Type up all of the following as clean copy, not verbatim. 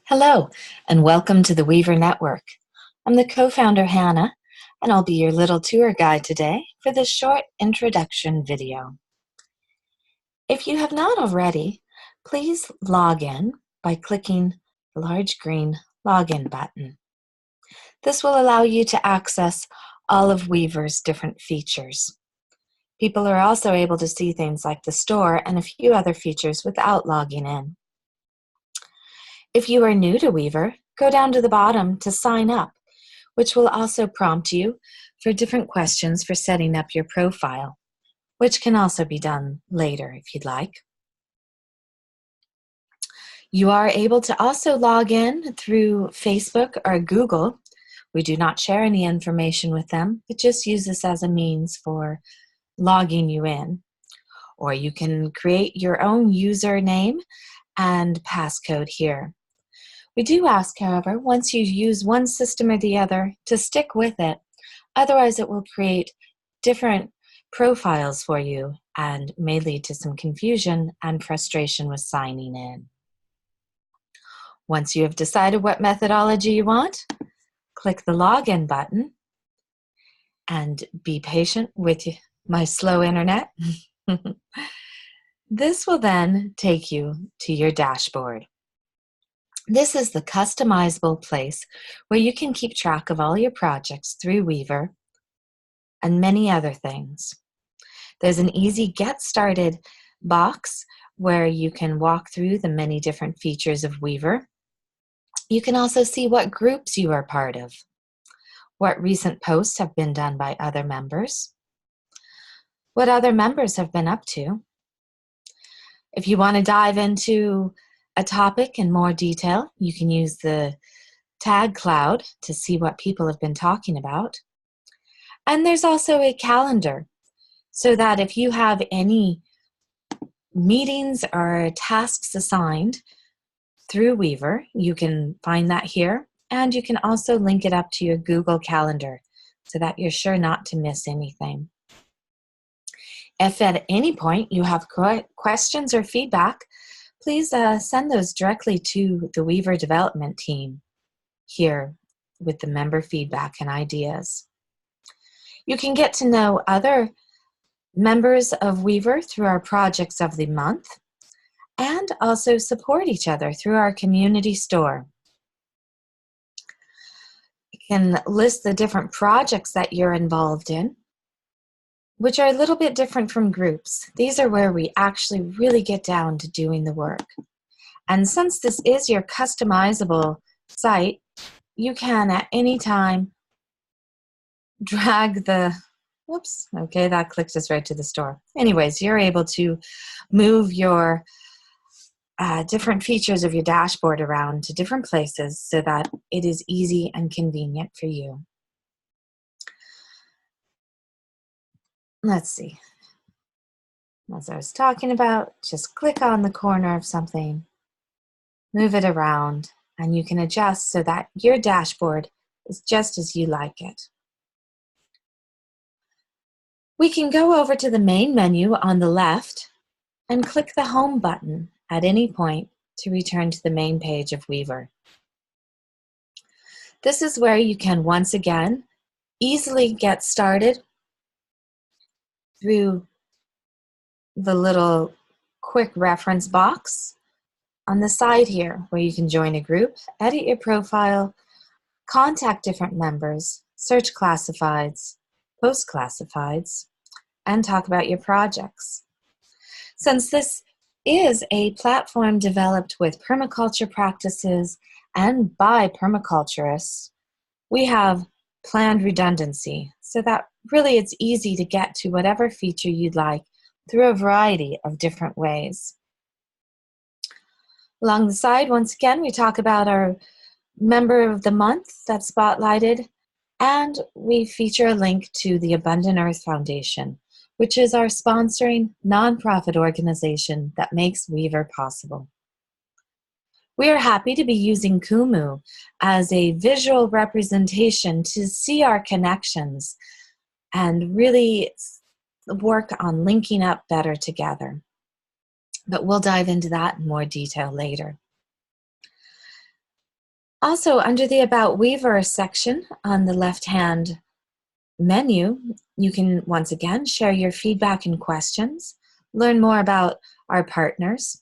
Hello, and welcome to the Weaver Network. I'm the co-founder, Hannah, and I'll be your little tour guide today for this short introduction video. If you have not already, please log in by clicking the large green login button. This will allow you to access all of Weaver's different features. People are also able to see things like the store and a few other features without logging in. If you are new to Weaver, go down to the bottom to sign up, which will also prompt you for different questions for setting up your profile, which can also be done later if you'd like. You are able to also log in through Facebook or Google. We do not share any information with them, but just use this as a means for logging you in. Or you can create your own username and passcode here. We do ask, however, once you use one system or the other, to stick with it. Otherwise, it will create different profiles for you and may lead to some confusion and frustration with signing in. Once you have decided what methodology you want, click the login button and be patient with my slow internet. This will then take you to your dashboard. This is the customizable place where you can keep track of all your projects through Weaver and many other things. There's an easy Get Started box where you can walk through the many different features of Weaver. You can also see what groups you are part of, what recent posts have been done by other members, what other members have been up to. If you want to dive into a topic in more detail, you can use the tag cloud to see what people have been talking about. And there's also a calendar so that if you have any meetings or tasks assigned through Weaver, you can find that here, and you can also link it up to your Google Calendar so that you're sure not to miss anything. If at any point you have questions or feedback, please send those directly to the Weaver development team here with the member feedback and ideas. You can get to know other members of Weaver through our projects of the month and also support each other through our community store. You can list the different projects that you're involved in, which are a little bit different from groups. These are where we actually really get down to doing the work. And since this is your customizable site, you can at any time drag the, whoops, okay, that clicked us right to the store. Anyways, you're able to move your different features of your dashboard around to different places so that it is easy and convenient for you. Let's see. As I was talking about, just click on the corner of something, move it around, and you can adjust so that your dashboard is just as you like it. We can go over to the main menu on the left and click the Home button at any point to return to the main page of Weaver. This is where you can once again easily get started through the little quick reference box on the side here, where you can join a group, edit your profile, contact different members, search classifieds, post classifieds, and talk about your projects. Since this is a platform developed with permaculture practices and by permaculturists, we have planned redundancy so that really it's easy to get to whatever feature you'd like through a variety of different ways. Along the side, once again, we talk about our member of the month that's spotlighted, and we feature a link to the Abundant Earth Foundation, which is our sponsoring nonprofit organization that makes Weaver possible. We are happy to be using Kumu as a visual representation to see our connections and really work on linking up better together. But we'll dive into that in more detail later. Also, under the About Weaver section on the left-hand menu, you can once again share your feedback and questions, learn more about our partners,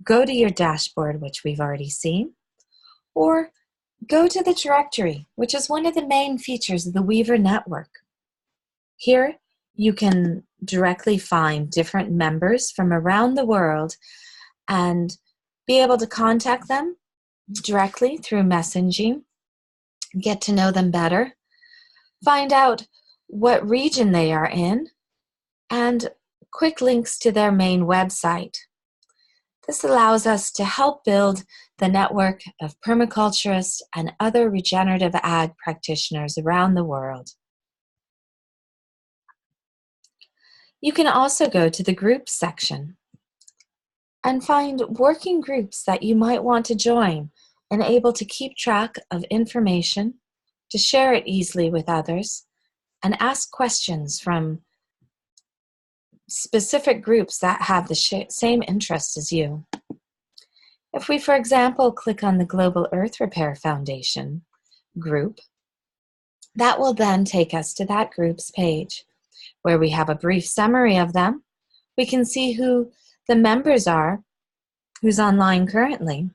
go to your dashboard, which we've already seen, or go to the directory, which is one of the main features of the Weaver network. Here, you can directly find different members from around the world and be able to contact them directly through messaging, get to know them better, find out what region they are in, and quick links to their main website. This allows us to help build the network of permaculturists and other regenerative ag practitioners around the world. You can also go to the Groups section and find working groups that you might want to join and able to keep track of information, to share it easily with others, and ask questions from specific groups that have the same interests as you. If we, for example, click on the Global Earth Repair Foundation group, that will then take us to that group's page, where we have a brief summary of them. We can see who the members are, who's online currently.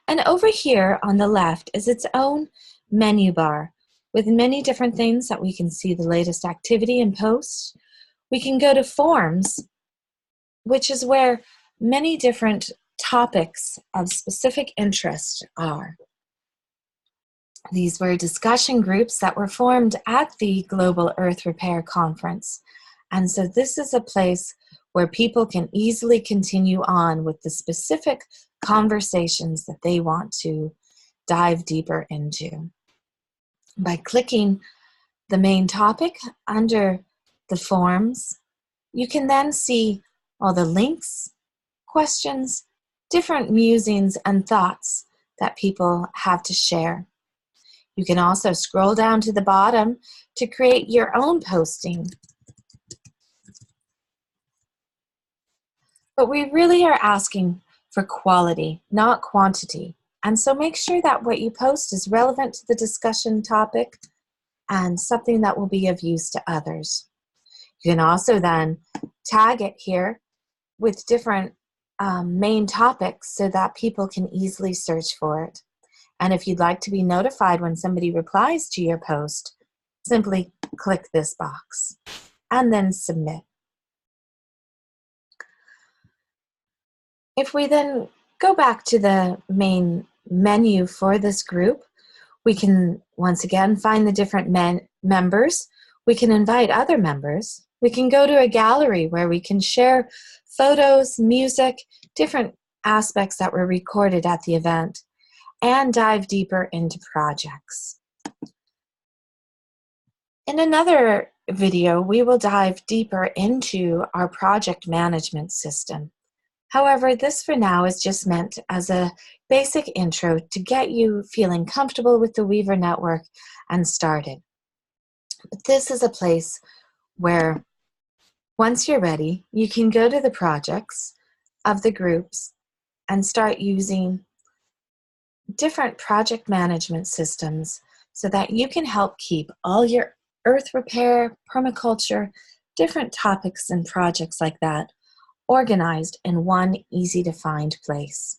And over here on the left is its own menu bar with many different things that we can see the latest activity and posts. We can go to Forums, which is where many different topics of specific interest are. These were discussion groups that were formed at the Global Earth Repair Conference. And so this is a place where people can easily continue on with the specific conversations that they want to dive deeper into. By clicking the main topic under the forums, you can then see all the links, questions, different musings and thoughts that people have to share. You can also scroll down to the bottom to create your own posting. But we really are asking for quality, not quantity. And so make sure that what you post is relevant to the discussion topic and something that will be of use to others. You can also then tag it here with different main topics so that people can easily search for it. And if you'd like to be notified when somebody replies to your post, simply click this box and then submit. If we then go back to the main menu for this group, we can once again find the different members. We can invite other members. We can go to a gallery where we can share photos, music, different aspects that were recorded at the event, and dive deeper into projects. In another video, we will dive deeper into our project management system. However, this for now is just meant as a basic intro to get you feeling comfortable with the Weaver network and started. But this is a place where once you're ready, you can go to the projects of the groups and start using different project management systems so that you can help keep all your earth repair, permaculture, different topics and projects like that organized in one easy to find place.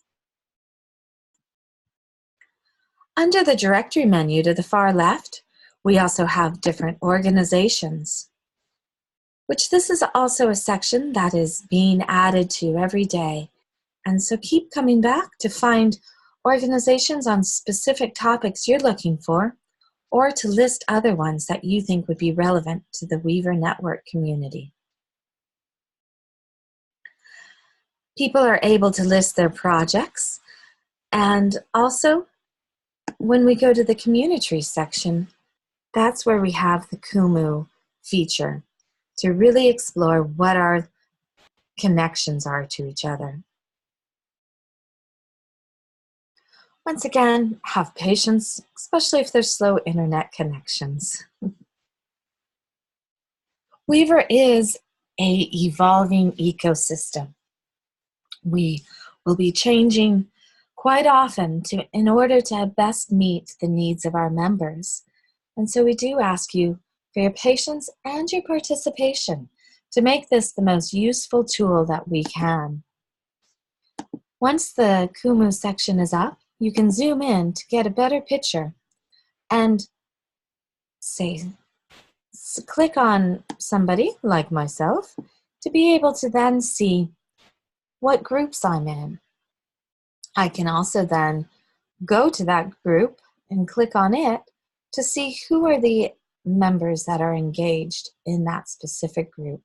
Under the directory menu to the far left, we also have different organizations, which this is also a section that is being added to every day. And so keep coming back to find organizations on specific topics you're looking for, or to list other ones that you think would be relevant to the Weaver network community. People are able to list their projects, and also when we go to the community section, that's where we have the Kumu feature to really explore what our connections are to each other. Once again, have patience, especially if there's slow internet connections. Weaver is an evolving ecosystem. We will be changing quite often in order to best meet the needs of our members. And so we do ask you for your patience and your participation to make this the most useful tool that we can. Once the Kumu section is up, you can zoom in to get a better picture and click on somebody like myself to be able to then see what groups I'm in. I can also then go to that group and click on it to see who are the members that are engaged in that specific group.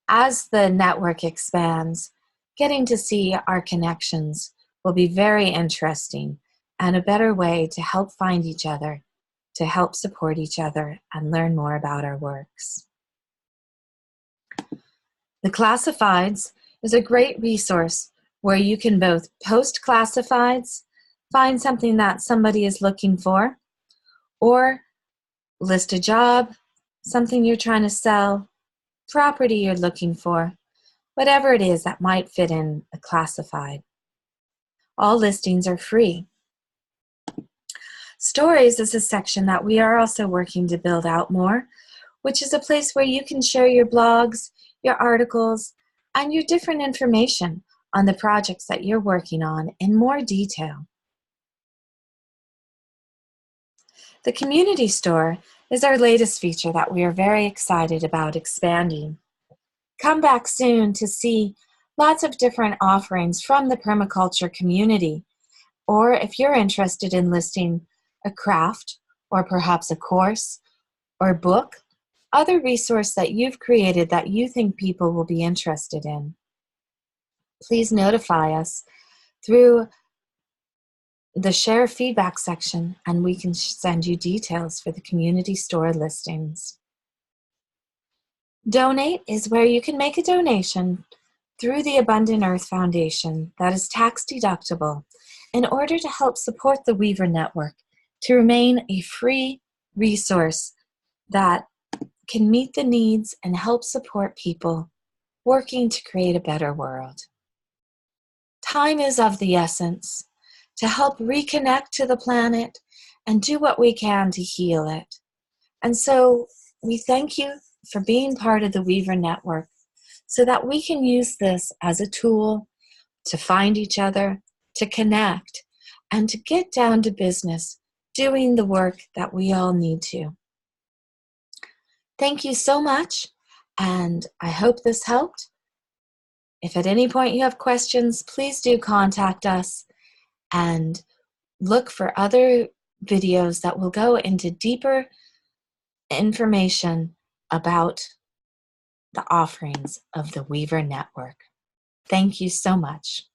As the network expands, getting to see our connections will be very interesting and a better way to help find each other, to help support each other and learn more about our works. The Classifieds is a great resource where you can both post classifieds, find something that somebody is looking for, or list a job, something you're trying to sell, property you're looking for, whatever it is that might fit in a classified. All listings are free. Stories is a section that we are also working to build out more, which is a place where you can share your blogs, your articles, and your different information on the projects that you're working on in more detail. The community store is our latest feature that we are very excited about expanding. Come back soon to see lots of different offerings from the permaculture community, or if you're interested in listing a craft or perhaps a course or book, other resource that you've created that you think people will be interested in. Please notify us through the share feedback section and we can send you details for the community store listings. Donate is where you can make a donation through the Abundant Earth Foundation that is tax deductible in order to help support the Weaver Network to remain a free resource that can meet the needs and help support people working to create a better world. Time is of the essence to help reconnect to the planet and do what we can to heal it. And so we thank you for being part of the Weaver Network so that we can use this as a tool to find each other, to connect, and to get down to business doing the work that we all need to. Thank you so much, and I hope this helped. If at any point you have questions, please do contact us and look for other videos that will go into deeper information about the offerings of the Weaver Network. Thank you so much.